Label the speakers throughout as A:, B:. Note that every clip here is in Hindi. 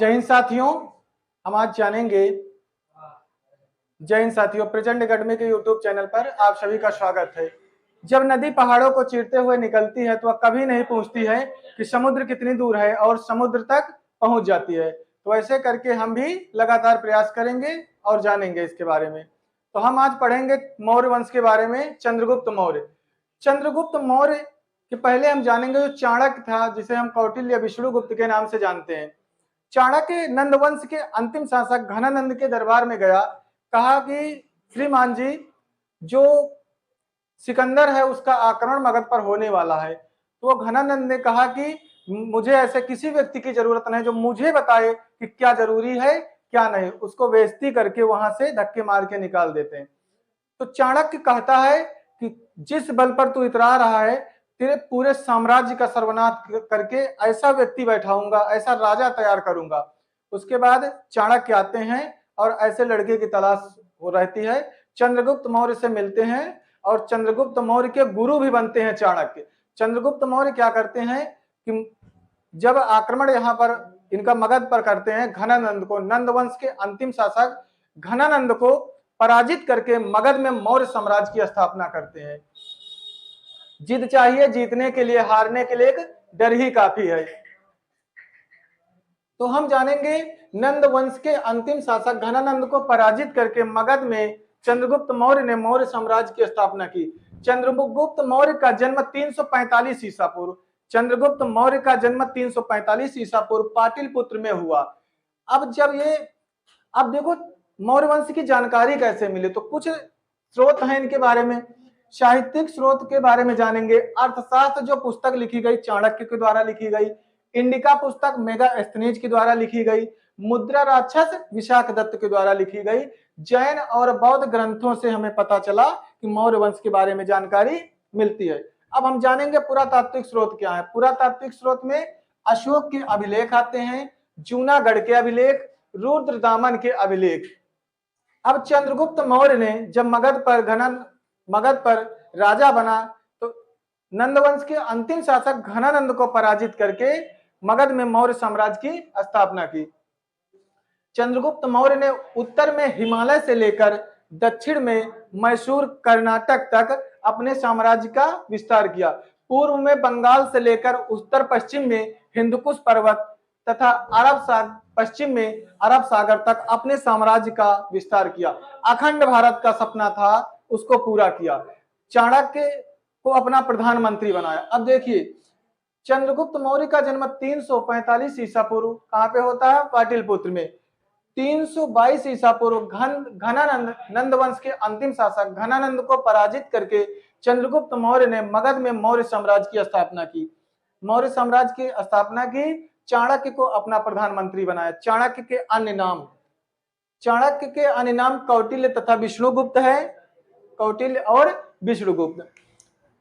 A: जय हिंद साथियों, हम आज जानेंगे। जय हिंद साथियों, प्रचंड एकेडमी के यूट्यूब चैनल पर आप सभी का स्वागत है। जब नदी पहाड़ों को चीरते हुए निकलती है तो वह कभी नहीं पूछती है कि समुद्र कितनी दूर है और समुद्र तक पहुंच जाती है। तो ऐसे करके हम भी लगातार प्रयास करेंगे और जानेंगे इसके बारे में। तो हम आज पढ़ेंगे मौर्य वंश के बारे में। चंद्रगुप्त मौर्य। चंद्रगुप्त मौर्य के पहले हम जानेंगे जो चाणक्य था, जिसे हम कौटिल्य विष्णुगुप्त के नाम से जानते हैं। चाणक्य नंदवंश के अंतिम शासक घनानंद के दरबार में गया, कहा कि श्रीमान जी, जो सिकंदर है उसका आक्रमण मगध पर होने वाला है। तो घनानंद ने कहा कि मुझे ऐसे किसी व्यक्ति की जरूरत नहीं जो मुझे बताए कि क्या जरूरी है क्या नहीं, उसको बेइज्जती करके वहां से धक्के मार के निकाल देते हैं। तो चाणक्य कहता है कि जिस बल पर तू इतरा रहा है, तेरे पूरे साम्राज्य का सर्वनाश करके ऐसा व्यक्ति बैठाऊंगा, ऐसा राजा तैयार करूंगा। उसके बाद चाणक्य आते हैं और ऐसे लड़के की तलाश हो रहती है। चंद्रगुप्त मौर्य से मिलते हैं और चंद्रगुप्त मौर्य के गुरु भी बनते हैं चाणक्य। चंद्रगुप्त मौर्य क्या करते हैं कि जब आक्रमण यहाँ पर इनका मगध पर करते हैं, घनानंद को, नंदवंश के अंतिम शासक घनानंद को पराजित करके मगध में मौर्य साम्राज्य की स्थापना करते हैं। जिद चाहिए जीतने के लिए, हारने के लिए एक डर ही काफी है। तो हम जानेंगे नंद वंश के अंतिम शासक घनानंद को पराजित करके मगध में चंद्रगुप्त मौर्य ने मौर्य साम्राज्य की स्थापना की। चंद्रगुप्त मौर्य का जन्म 345 ईसा पूर्व चंद्रगुप्त मौर्य का जन्म 345 ईसा पूर्व पाटलिपुत्र में हुआ। अब देखो मौर्य वंश की जानकारी कैसे मिली, तो कुछ स्रोत हैं इनके बारे में। साहित्यिक स्रोत के बारे में जानेंगे। अर्थशास्त्र जो पुस्तक लिखी गई चाणक्य के द्वारा लिखी गई, इंडिका पुस्तक मेगास्थनीज के द्वारा लिखी गई, मुद्रा राक्षस विशाख दत्त के द्वारा लिखी गई। जैन और बौद्ध ग्रंथों से हमें पता चला कि मौर्य वंश के बारे में जानकारी मिलती है। अब हम जानेंगे पुरातात्विक स्रोत क्या है। पुरातात्विक स्रोत में अशोक के अभिलेख आते हैं, जूनागढ़ के अभिलेख, रुद्रदामन के अभिलेख। अब चंद्रगुप्त मौर्य ने जब मगध पर राजा बना तो नंदवंश के अंतिम शासक घनानंद को पराजित करके मगध में मौर्य साम्राज्य की स्थापना की। चंद्रगुप्त मौर्य ने उत्तर में हिमालय से लेकर दक्षिण में मैसूर कर्नाटक तक अपने साम्राज्य का विस्तार किया। पूर्व में बंगाल से लेकर उत्तर पश्चिम में हिंदकुश पर्वत तथा पश्चिम में अरब सागर तक अपने साम्राज्य का विस्तार किया। अखंड भारत का सपना था, उसको पूरा किया। चाणक्य को अपना प्रधानमंत्री बनाया। अब देखिए, चंद्रगुप्त मौर्य का जन्म 345 ईसा पूर्व कहां पे होता है? पाटलिपुत्र में। 322 ईसा पूर्व घनानंद नंदवंश के अंतिम शासक घनानंद को पराजित करके चंद्रगुप्त मौर्य ने मगध में मौर्य साम्राज्य की स्थापना की। मौर्य साम्राज्य की स्थापना की, चाणक्य को अपना प्रधानमंत्री बनाया। चाणक्य के अन्य नाम कौटिल्य तथा विष्णुगुप्त है। कौटिल्य और विष्णुगुप्त।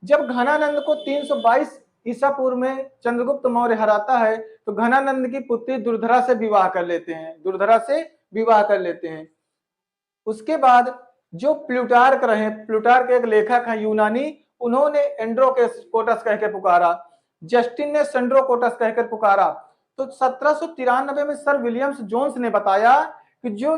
A: जब घनानंद को 322 ईसा पूर्व में चंद्रगुप्त मौर्य हराता है तो घनानंद की पुत्री दुर्धरा से विवाह कर लेते हैं। उसके बाद जो प्लूटार्क रहे, प्लूटार्क एक लेखक है यूनानी, उन्होंने एंड्रोकोटस कहकर पुकारा, जस्टिन ने सेंड्रोकोटस कहकर पुकारा। तो 1793 में सर विलियम्स जोन्स ने बताया कि जो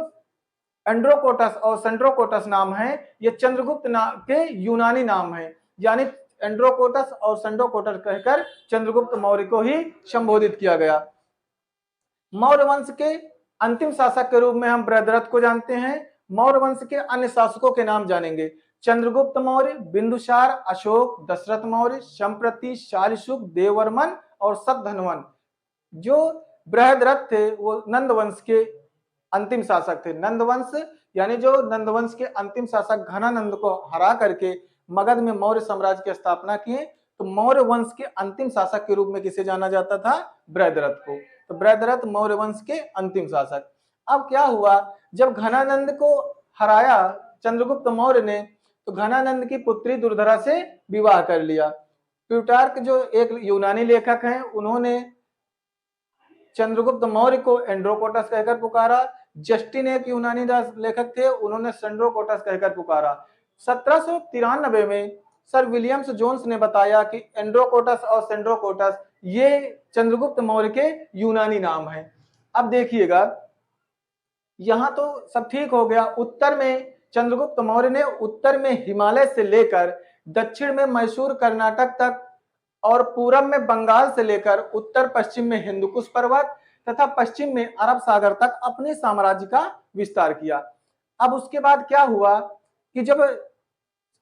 A: एंड्रोकोटस और सेंड्रोकोटस नाम है, ये चंद्रगुप्त के यूनानी नाम है, यानी एंड्रोकोटस और सेंड्रोकोटस कहकर चंद्रगुप्त मौर्य को ही संबोधित किया गया। मौर्य वंश के अंतिम शासक के रूप में हम बृहद्रथ को जानते हैं। मौर्य वंश के अन्य शासकों के नाम जानेंगे। चंद्रगुप्त मौर्य, बिंदुसार, अशोक, दशरथ मौर्य, संप्रति, शालिशुक, देववर्मन और शतधन्वन। जो बृहद्रथ थे वो नंदवंश के अंतिम शासक थे। नंदवंश यानी जो नंदवंश के अंतिम शासक घनानंद को हरा करके मगध में मौर्य साम्राज्य की स्थापना किए। तो मौर्य वंश के अंतिम शासक के रूप में किसे जाना जाता था? बृहद्रथ को। तो बृहद्रथ मौर्य वंश के अंतिम शासक। अब क्या हुआ, जब घनानंद को हराया चंद्रगुप्त मौर्य ने तो घनानंद की पुत्री दुर्धरा से विवाह कर लिया। प्लूटार्क जो एक यूनानी लेखक हैं, उन्होंने चंद्रगुप्त मौर्य को एंड्रोकोटस कहकर पुकारा। जस्टिन एक यूनानी लेखक थे, उन्होंने सेंड्रोकोटस कहकर पुकारा। 1793 में सर विलियम्स जोन्स ने बताया कि एंड्रोकोटस और सेंड्रोकोटस ये चंद्रगुप्त मौर्य के यूनानी नाम हैं। अब देखिएगा, यहां तो सब ठीक हो गया। उत्तर में चंद्रगुप्त मौर्य ने उत्तर में हिमालय से लेकर दक्षिण में मैसूर कर्नाटक तक और पूरब में बंगाल से लेकर उत्तर पश्चिम में हिंदुकुश पर्वत तथा पश्चिम में अरब सागर तक अपने साम्राज्य का विस्तार किया। अब उसके बाद क्या हुआ कि जब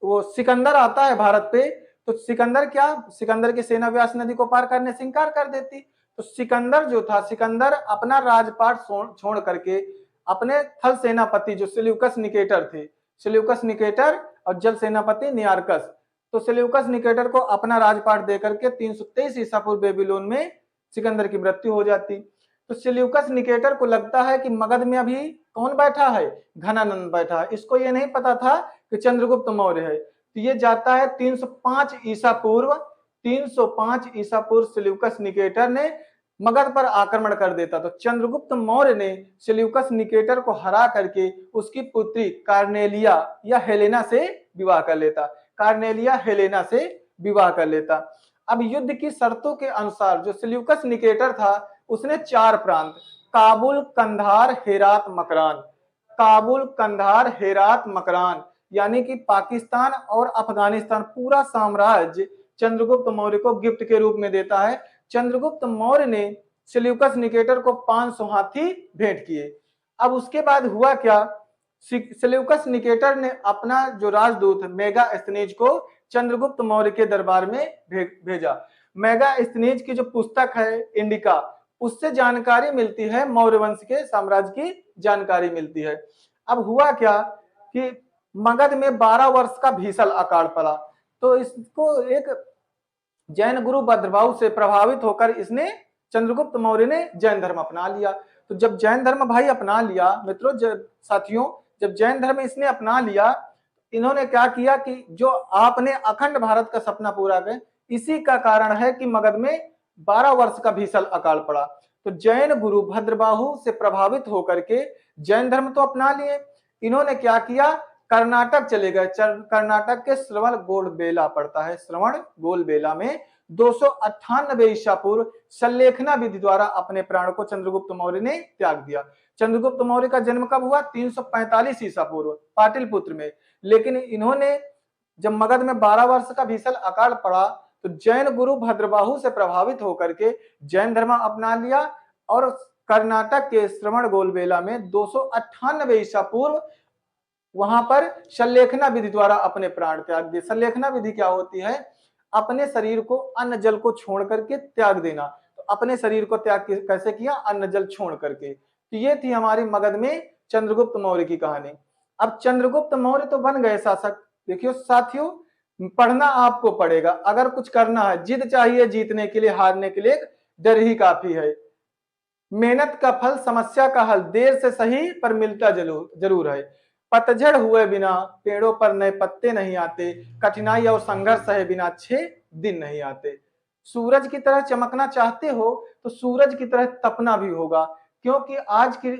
A: वो सिकंदर आता है भारत पे, तो सिकंदर की सेना व्यास नदी को पार करने से इंकार कर देती। तो सिकंदर जो था, सिकंदर अपना राजपाट छोड़ करके अपने थल सेनापति जो सेल्यूकस निकेटर थे, सेल्यूकस निकेटर और जल सेनापति नियारकस, तो सेल्यूकस निकेटर को अपना राजपाट देकर के 323 ईसा पूर्व बेबीलोन में सिकंदर की मृत्यु हो जाती। तो सेल्यूकस निकेटर को लगता है कि मगध में अभी कौन बैठा है, घनानंद बैठा है। इसको ये नहीं पता था कि चंद्रगुप्त मौर्य है। तो ये जाता है 305 ईसा पूर्व, 305 ईसा पूर्व सेल्यूकस निकेटर ने मगध पर आक्रमण कर देता। तो चंद्रगुप्त मौर्य ने सेल्यूकस निकेटर को हरा करके उसकी पुत्री कार्नेलिया या हेलेना से विवाह कर लेता, कार्नेलिया हेलेना से विवाह कर लेता। अब युद्ध की शर्तों के अनुसार जो सेल्यूकस निकेटर था उसने 4 प्रांत, काबुल, कंधार, हेरात, मकरान, काबुल, कंधार, हेरात, मकरान, यानी कि पाकिस्तान और अफगानिस्तान पूरा साम्राज्य चंद्रगुप्त मौर्य को गिफ्ट के रूप में देता है। चंद्रगुप्त मौर्य ने सेल्यूकस निकेटर को 500 हाथी भेंट किए। अब उसके बाद हुआ क्या, सेल्यूकस निकेटर ने अपना जो राजदूत मेगास्थनीज को चंद्रगुप्त मौर्य के दरबार में भेजा। मेगास्थनीज की जो पुस्तक है इंडिका, उससे जानकारी मिलती है, मौर्य वंश के साम्राज्य की जानकारी मिलती है। अब हुआ क्या कि मगध में 12 वर्ष का भीषण अकाल पड़ा। तो इसको एक जैन गुरु भद्रबाहु से प्रभावित होकर इसने चंद्रगुप्त मौर्य ने जैन धर्म अपना लिया। तो जब जैन धर्म भाई अपना लिया मित्रों, साथियों, जब जैन धर्म इसने अपना लिया, इन्होंने क्या किया कि जो आपने अखंड भारत का सपना पूरा कर, इसी का कारण है कि मगध में 12 वर्ष का भीषण अकाल पड़ा। तो जैन गुरु भद्रबाहु से प्रभावित होकर के जैन धर्म तो अपना लिए, इन्होंने क्या किया, कर्नाटक चले गए। कर्नाटक के श्रवणबेलगोला पड़ता है, श्रवणबेलगोला में 298 ईसा पूर्व सल्लेखना विधि द्वारा अपने प्राण को चंद्रगुप्त मौर्य ने त्याग दिया। चंद्रगुप्त मौर्य का जन्म कब हुआ, 345 ईसा पूर्व पाटलिपुत्र में। लेकिन इन्होंने जब मगध में 12 वर्ष का भीषण अकाल पड़ा तो जैन गुरु भद्रबाहु से प्रभावित होकर के जैन धर्म अपना लिया और कर्नाटक के श्रवणबेलगोला में 298 ईसा पूर्व वहां पर सल्लेखना विधि द्वारा अपने प्राण त्याग दिए। सल्लेखना विधि क्या होती है, अपने शरीर को अन्न जल को छोड़ करके त्याग देना। तो अपने शरीर को त्याग कैसे किया, अन्न जल छोड़ करके। तो ये थी हमारी मगध में चंद्रगुप्त मौर्य की कहानी। अब चंद्रगुप्त मौर्य तो बन गए शासक। देखियो साथियों, पढ़ना आपको पड़ेगा, अगर कुछ करना है, जिद चाहिए जीतने के लिए, हारने के लिए डर ही काफी है। मेहनत का फल समस्या का हल देर से सही पर मिलता जरूर है। पतझड़ हुए बिना पेड़ों पर नए पत्ते नहीं आते, कठिनाई और संघर्ष है बिना 6 दिन नहीं आते। सूरज की तरह चमकना चाहते हो तो सूरज की तरह तपना भी होगा, क्योंकि आज की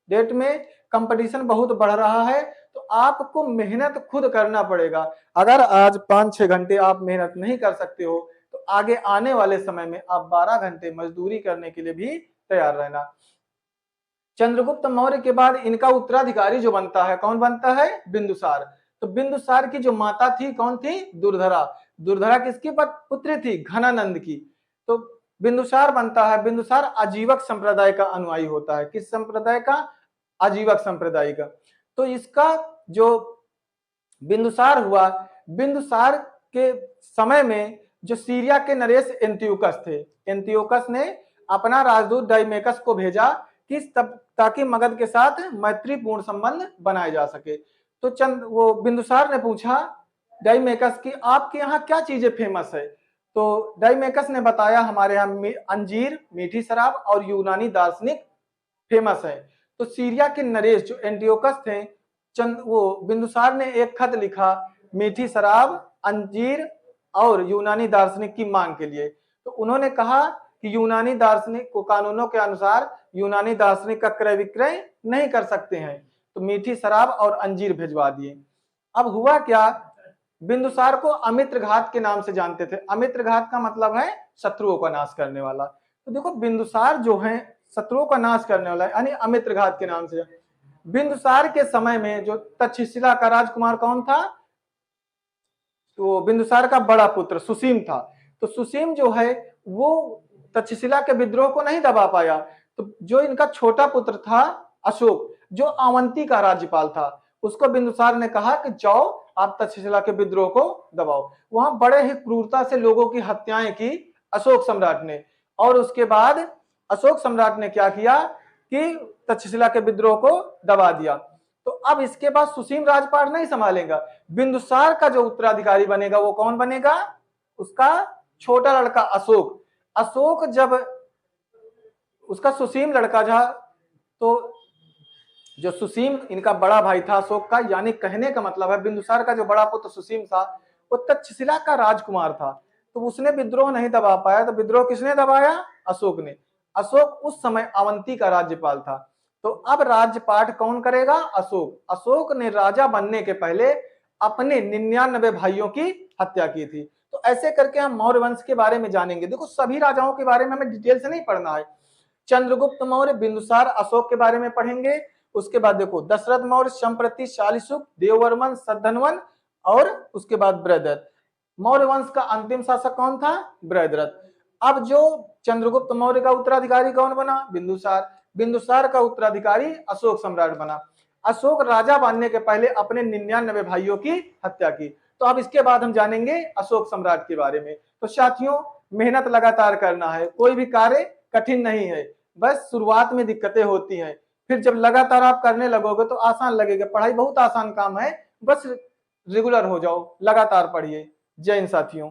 A: डेट में कंपटीशन बहुत बढ़ रहा है। तो आपको मेहनत खुद करना पड़ेगा। अगर आज 5-6 घंटे आप मेहनत नहीं कर सकते हो तो आगे आने वाले समय में आप 12 घंटे मजदूरी करने के लिए भी तैयार रहना। चंद्रगुप्त मौर्य के बाद इनका उत्तराधिकारी जो बनता है, कौन बनता है, बिंदुसार। तो बिंदुसार की जो माता थी कौन थी, दुर्धरा। दुर्धरा किसकी पुत्री थी, घनानंद की। तो बिंदुसार बनता है। बिंदुसार आजीवक संप्रदाय का अनुयायी होता है। किस संप्रदाय का, आजीवक संप्रदाय का। तो इसका जो बिंदुसार हुआ, बिंदुसार के समय में जो सीरिया के नरेश एंटियोकस थे, एंटियोकस ने अपना राजदूत डाइमेकस को भेजा कि ताकि मगध के साथ मैत्रीपूर्ण संबंध बनाए जा सके। तो वो बिंदुसार ने पूछा डाइमेकस की आपके यहाँ क्या चीजें फेमस है। तो डाइमेकस ने बताया हमारे यहाँ अंजीर, मीठी शराब और यूनानी दार्शनिक फेमस है। तो सीरिया के नरेश जो एंटियोकस थे, वो बिंदुसार ने एक खत लिखा मीठी शराब, अंजीर और यूनानी दार्शनिक की मांग के लिए। तो उन्होंने कहा कि यूनानी दार्शनिक को कानूनों के अनुसार यूनानी दार्शनिक का क्रय विक्रय नहीं कर सकते हैं। तो मीठी शराब और अंजीर भिजवा दिए। अब हुआ क्या, बिंदुसार को अमित्रघात के नाम से जानते थे। अमित्रघात का मतलब है शत्रुओं का नाश करने वाला। तो देखो बिंदुसार जो है शत्रुओं का नाश करने वाला यानी अमित्रघात के नाम से। बिंदुसार के समय में जो तक्षशिला का राजकुमार कौन था, तो बिंदुसार का बड़ा पुत्र सुसीम था। तो सुसीम जो है वो तक्षशिला के विद्रोह को नहीं दबा पाया, तो जो इनका छोटा पुत्र था अशोक, जो अवंती का राज्यपाल था, उसको बिंदुसार ने कहा कि जाओ आप तक्षशिला के विद्रोह को दबाओ। वहां बड़े ही क्रूरता से लोगों की हत्याएं की अशोक सम्राट ने, और उसके बाद अशोक सम्राट ने क्या किया कि तक्षशिला के विद्रोह को दबा दिया। तो अब इसके बाद सुसीम राजपाट नहीं संभालेगा, बिंदुसार का जो उत्तराधिकारी बनेगा वो कौन बनेगा, उसका छोटा लड़का अशोक। अशोक जब उसका सुसीम लड़का था, तो जो सुसीम इनका बड़ा भाई था अशोक का, यानी कहने का मतलब है बिंदुसार का जो बड़ा पुत्र सुसीम था वो तक्षशिला का राजकुमार था, तो उसने विद्रोह नहीं दबा पाया। तो विद्रोह किसने दबाया, अशोक ने। अशोक उस समय अवंती का राज्यपाल था। तो अब राज्यपाट कौन करेगा, अशोक। अशोक ने राजा बनने के पहले अपने 99 भाइयों की हत्या की थी। तो ऐसे करके हम मौर्य वंश के बारे में जानेंगे। देखो सभी राजाओं के बारे में हमें डिटेल से नहीं पढ़ना है। चंद्रगुप्त मौर्य, बिंदुसार, अशोक के बारे में पढ़ेंगे। उसके बाद देखो दशरथ मौर्य, संप्रति, शालिशुक, देववर्मन, सद्धनवन और उसके बाद बृहद्रथ। मौर्य वंश का अंतिम शासक कौन था, बृहद्रथ। अब जो चंद्रगुप्त मौर्य का उत्तराधिकारी कौन बना, बिंदुसार। बिंदुसार का उत्तराधिकारी अशोक सम्राट बना। अशोक राजा बनने के पहले अपने 99 भाइयों की हत्या की। तो अब इसके बाद हम जानेंगे अशोक सम्राट के बारे में। तो साथियों मेहनत लगातार करना है, कोई भी कार्य कठिन नहीं है, बस शुरुआत में दिक्कतें होती हैं, फिर जब लगातार आप करने लगोगे तो आसान लगेगा। पढ़ाई बहुत आसान काम है, बस रेगुलर हो जाओ, लगातार पढ़िए। जय हिंद साथियों।